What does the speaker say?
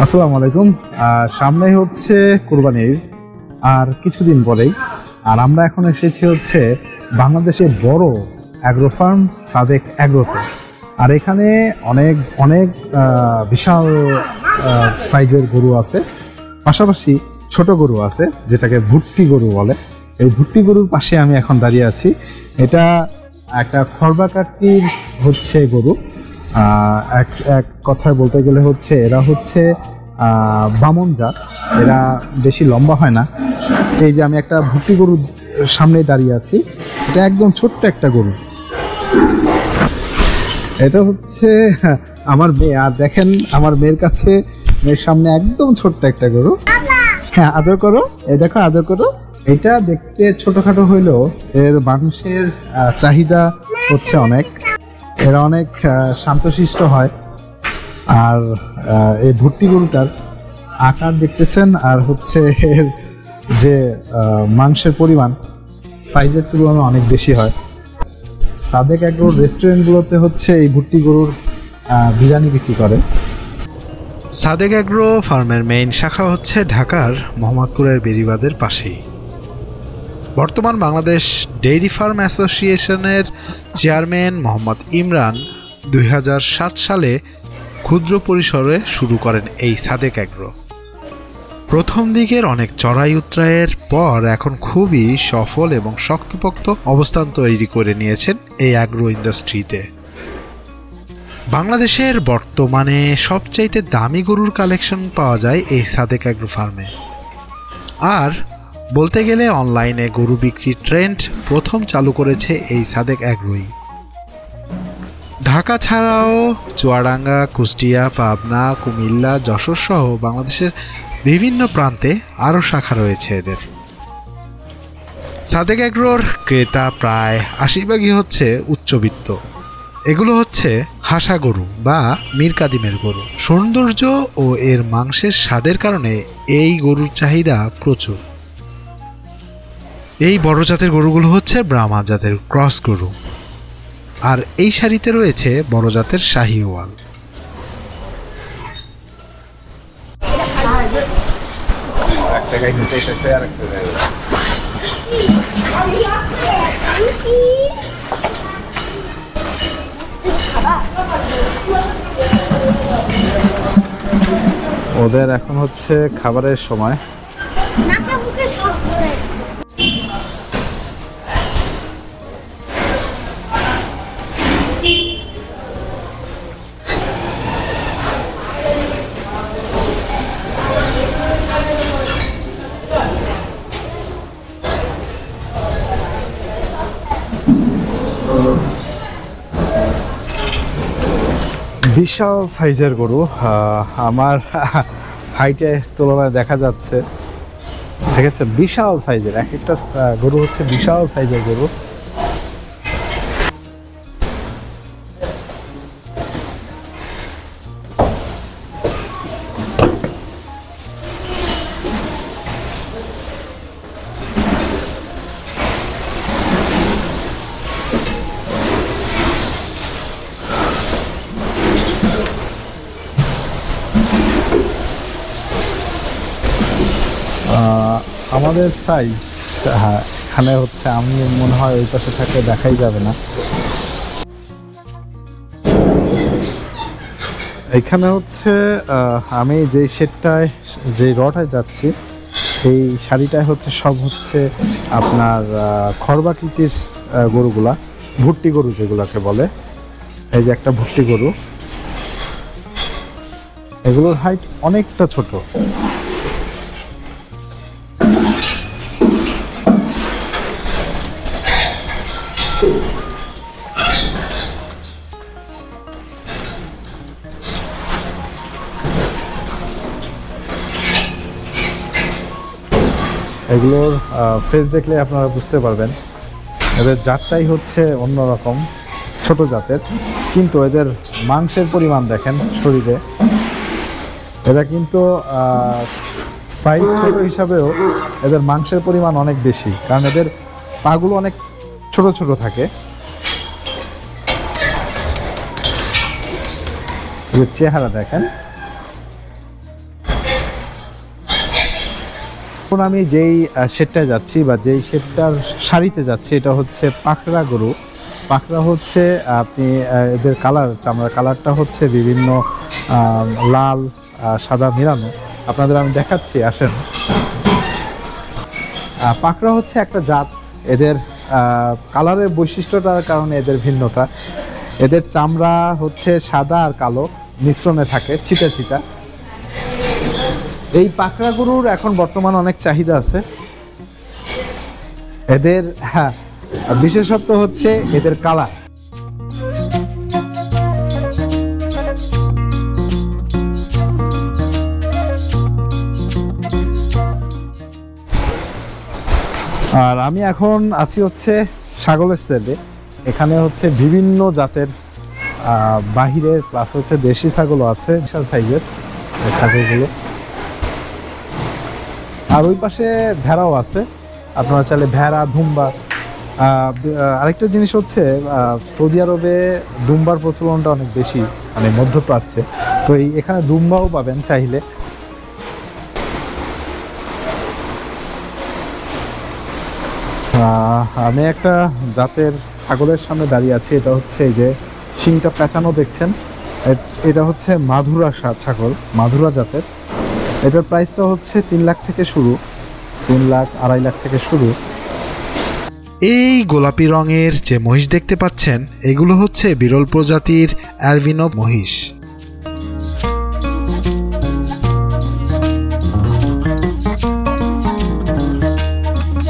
আসসালামু আলাইকুম। সামনেই হচ্ছে কুরবানি ঈদ আর কিছুদিন পরেই, আর আমরা এখন এসেছি হচ্ছে বাংলাদেশের বড় অ্যাগ্রো ফার্ম সাদেক অ্যাগ্রোতে। আর এখানে অনেক অনেক বিশাল সাইজের গরু আছে, পাশাপাশি ছোট গরু আছে যেটাকে ভুট্টি গরু বলে। এই ভুট্টি গরুর পাশে আমি এখন দাঁড়িয়ে আছি। এটা একটা খরবাকাটির হচ্ছে গরু। এক কথায় বলতে গেলে হচ্ছে এরা হচ্ছে বামন জাত, এরা বেশি লম্বা হয় না। এই যে আমি একটা ভুট্টি গরুর সামনে দাঁড়িয়ে আছি, এটা একদম ছোট্ট একটা গরু। এটা হচ্ছে আমার মেয়ে, আর দেখেন আমার মেয়ের কাছে, মেয়ের সামনে একদম ছোট্ট একটা গরু। হ্যাঁ, আদর করো, এই দেখো আদর করো। এটা দেখতে ছোটখাটো হইলেও এর মাংসের চাহিদা হচ্ছে অনেক, এরা অনেক শান্তশিষ্ট হয়। আর এই ভুট্টি গরুটার আকার দেখতেছেন, আর হচ্ছে এর যে মাংসের পরিমাণ সাইজের তুলনায় অনেক বেশি হয়। সাদেক অ্যাগ্রোর রেস্টুরেন্টগুলোতে হচ্ছে এই ভুট্টি গরুর বিরিয়ানি বিক্রি করে। সাদেক অ্যাগ্রো ফার্মের মেইন শাখা হচ্ছে ঢাকার মোহাম্মদপুরের বেড়িবাঁধের পাশেই। বর্তমান বাংলাদেশ ডেইরি ফার্ম অ্যাসোসিয়েশনের চেয়ারম্যান মোহাম্মদ ইমরান 2007 সালে ক্ষুদ্র পরিসরে শুরু করেন এই সাদেক অ্যাগ্রো। প্রথম দিকের অনেক চড়াই উতরাইয়ের পর এখন খুবই সফল এবং শক্তপোক্ত অবস্থান তৈরি করে নিয়েছেন এই অ্যাগ্রো ইন্ডাস্ট্রিতে। বাংলাদেশের বর্তমানে সবচাইতে দামি গরুর কালেকশন পাওয়া যায় এই সাদেক অ্যাগ্রো ফার্মে। আর বলতে গেলে অনলাইনে গরু বিক্রির ট্রেন্ড প্রথম চালু করেছে এই সাদেক অ্যাগ্রোই। ঢাকা ছাড়াও চুয়াডাঙ্গা, কুষ্টিয়া, পাবনা, কুমিল্লা, যশোর সহ বাংলাদেশের বিভিন্ন প্রান্তে আরও শাখা রয়েছে এদের। সাদেক অ্যাগ্রোর ক্রেতা প্রায় 80% হচ্ছে উচ্চবিত্ত। এগুলো হচ্ছে হাসা গরু বা মীর কাদিমের গরু। সৌন্দর্য ও এর মাংসের স্বাদের কারণে এই গরুর চাহিদা প্রচুর। এই বড় জাতের গরুগুলো হচ্ছে ব্রাহ্মা জাতের ক্রস গরু, আর এই সারিতে রয়েছে বড় জাতের শাহিওয়াল। ওদের এখন হচ্ছে খাবারের সময়। বিশাল সাইজের গরু, আমার হাইটের তুলনায় দেখা যাচ্ছে, ঠিক আছে, বিশাল সাইজের এক একটা গরু হচ্ছে বিশাল সাইজের গরু। আমাদের সাইজ এখানে হচ্ছে, আমি মনে হয় ওই পাশে থাকলে দেখাই যাবে না। এখানে হচ্ছে আমি যেই শেডটায়, যেই রটায় যাচ্ছি, সেই শাড়িটায় হচ্ছে সব হচ্ছে আপনার খরবাকৃতির গরুগুলা, ভুট্টি গরু যেগুলাকে বলে। এই যে একটা ভুট্টি গরু, এগুলোর হাইট অনেকটা ছোট। এগুলোর ফেস দেখলে আপনারা বুঝতে পারবেন এদের জাতটাই হচ্ছে অন্যরকম, ছোট জাতের, কিন্তু এদের মাংসের পরিমাণ দেখেন শরীরে। এরা কিন্তু সাইজ ছোট হিসাবেও এদের মাংসের পরিমাণ অনেক বেশি, কারণ এদের পাগুলো অনেক ছোট ছোট থাকে। এদের চেহারা দেখেন। এখন আমি যেই শেডটায় যাচ্ছি বা যেই শেডটার সারিতে যাচ্ছি এটা হচ্ছে পাকড়া গরু। পাকড়া হচ্ছে আপনি এদের কালার, চামড়ার কালারটা হচ্ছে বিভিন্ন লাল সাদা মিলানো। আপনাদের আমি দেখাচ্ছি, আসেন। পাকড়া হচ্ছে একটা জাত, এদের কালারের বৈশিষ্ট্যটার কারণে এদের ভিন্নতা। এদের চামড়া হচ্ছে সাদা আর কালো মিশ্রণে থাকে, চিটা চিটা। এই পাকড়া গরুর এখন বর্তমান অনেক চাহিদা আছে। এদের বিশেষত্ব হচ্ছে এদের কালার। আর আমি এখন আছি হচ্ছে ছাগলের সেলে। এখানে হচ্ছে বিভিন্ন জাতের বাহিরের প্লাস হচ্ছে দেশি ছাগলও আছে, বিশাল সাইজের ছাগলগুলো। আর ওই পাশে ভেড়াও আছে, আপনারা চাইলে ভেড়া, দুম্বা। আরেকটা জিনিস হচ্ছে সৌদি আরবে দুম্বার প্রচলনটা অনেক বেশি, মানে মধ্যপ্রাচ্যে। তো এখানে দুম্বাও পাবেন চাইলে। আমি একটা জাতের ছাগলের সামনে দাঁড়িয়ে আছি। এটা হচ্ছে এই যে শিংটা পেঁচানো দেখছেন, এটা হচ্ছে মাধুরা ছাগল, মাধুরা জাতের। এটার প্রাইসটা হচ্ছে 3 লাখ থেকে শুরু, 3 লাখ 2.5 লাখ থেকে শুরু। এই গোলাপি রঙের যে মহিষ দেখতে পাচ্ছেন, এগুলো হচ্ছে বিরল প্রজাতির অ্যালবিনো মহিষ।